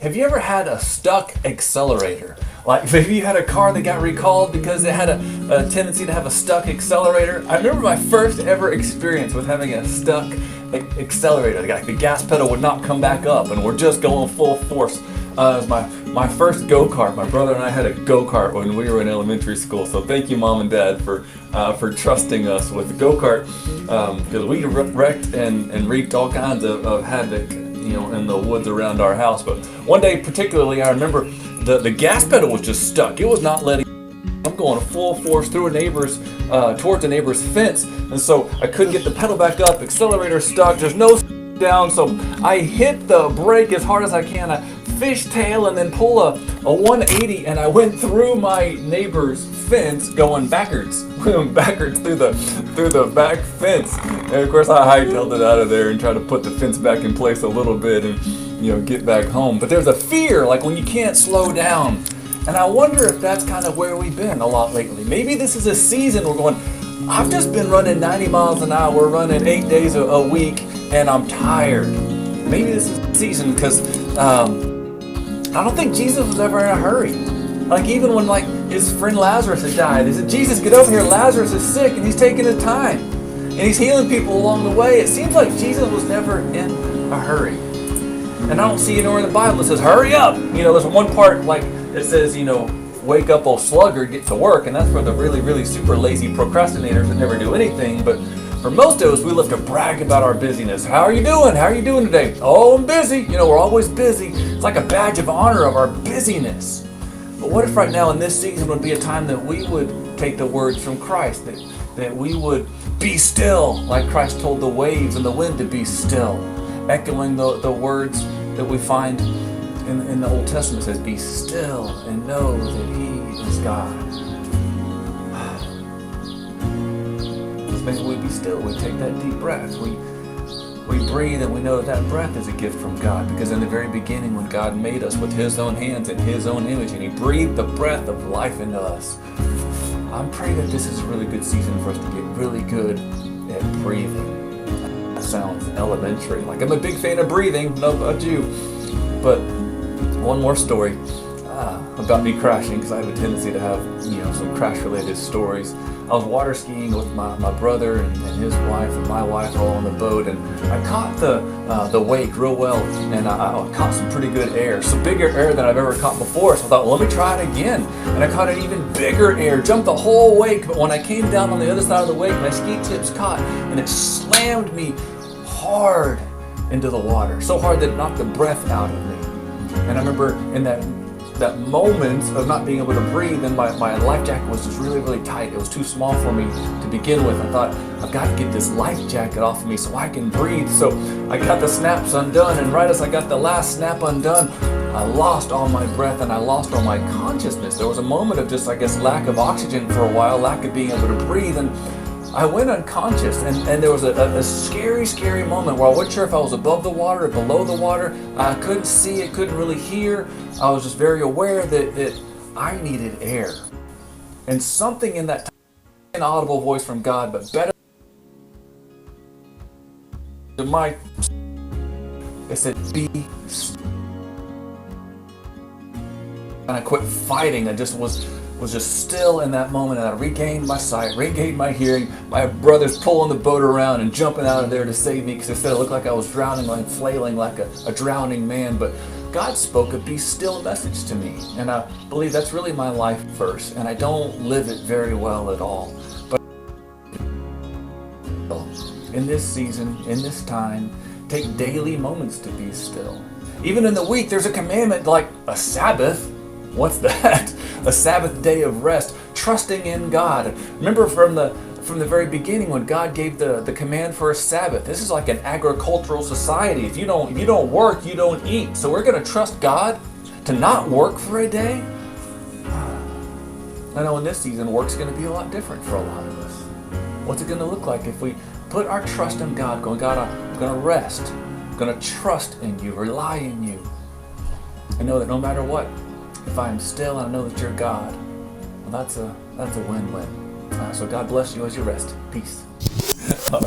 Have you ever had a stuck accelerator? Like maybe you had a car that got recalled because it had a tendency to have a stuck accelerator. I remember my first ever experience with having a stuck accelerator. Like the gas pedal would not come back up and we're just going full force. It was my first go-kart. My brother and I had a go-kart when we were in elementary school. So thank you, Mom and Dad, for trusting us with the go-kart, because we wrecked and wreaked all kinds of havoc, in the woods around our house. But one day particularly, I remember the gas pedal was just stuck. It was not letting. I'm going full force through towards a neighbor's fence, and so I couldn't get the pedal back up. Accelerator stuck. There's no down, so I hit the brake as hard as I can. I fishtail and then pull a 180, and I went through my neighbor's fence, going backwards through the back fence. And of course, I hightailed it out of there and tried to put the fence back in place a little bit and get back home. But there's a fear, like when you can't slow down. And I wonder if that's kind of where we've been a lot lately. Maybe this is a season we're going, I've just been running 90 miles an hour, we're running 8 days a week, and I'm tired. Maybe this is the season because I don't think Jesus was ever in a hurry. Like even when his friend Lazarus had died, he said, Jesus, get over here, Lazarus is sick, and he's taking his time. And he's healing people along the way. It seems like Jesus was never in a hurry. And I don't see anywhere in the Bible that says, hurry up. There's one part it says, wake up, oh sluggard, get to work. And that's for the really, really super lazy procrastinators that never do anything. But for most of us, we love to brag about our busyness. How are you doing? How are you doing today? Oh, I'm busy. We're always busy. It's like a badge of honor of our busyness. But what if right now in this season would be a time that we would take the words from Christ, that we would be still, like Christ told the waves and the wind to be still, echoing the words that we find in the Old Testament. Says, be still and know that He is God. Maybe we be still, we take that deep breath, we breathe, and we know that breath is a gift from God, because in the very beginning when God made us with His own hands and His own image, and He breathed the breath of life into us. I'm praying that this is a really good season for us to get really good at breathing. That sounds elementary, like I'm a big fan of breathing, I don't know about you, but one more story about me crashing, because I have a tendency to have some crash related stories. I was water skiing with my brother and his wife and my wife all on the boat, and I caught the wake real well, and I caught some pretty good air, some bigger air than I've ever caught before. So I thought, well, let me try it again, and I caught an even bigger air, jumped the whole wake. But when I came down on the other side of the wake, my ski tips caught, and it slammed me hard into the water, so hard that it knocked the breath out of me. And I remember in that moment of not being able to breathe, and my life jacket was just really, really tight. It was too small for me to begin with. I thought, I've got to get this life jacket off of me so I can breathe. So I got the snaps undone, and right as I got the last snap undone, I lost all my breath and I lost all my consciousness. There was a moment of just, lack of oxygen for a while, lack of being able to breathe, and I went unconscious, and there was a scary, scary moment where I wasn't sure if I was above the water or below the water. I couldn't see, I couldn't really hear. I was just very aware that I needed air. And something in that inaudible voice from God, but better than it said, be still. And I quit fighting. I just was just still in that moment, and I regained my sight, regained my hearing. My brother's pulling the boat around and jumping out of there to save me, because they said it looked like I was drowning, like flailing like a drowning man. But God spoke a be still message to me, and I believe that's really my life verse, and I don't live it very well at all. But in this season, in this time, take daily moments to be still. Even in the week, there's a commandment like a Sabbath. What's that? A Sabbath day of rest, trusting in God. Remember from the very beginning when God gave the command for a Sabbath. This is like an agricultural society. If you don't work, you don't eat. So we're going to trust God to not work for a day? I know in this season, work's going to be a lot different for a lot of us. What's it going to look like if we put our trust in God, going, God, I'm going to rest. I'm going to trust in you, rely in you. I know that no matter what, if I'm still and I know that you're God, well, that's a win-win. So God bless you as you rest. Peace. All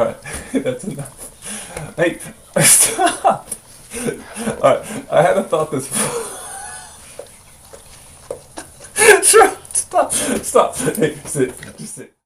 right, that's enough. Hey, stop. Alright, I had a thought this. Stop. Stop. Hey, sit. Just sit.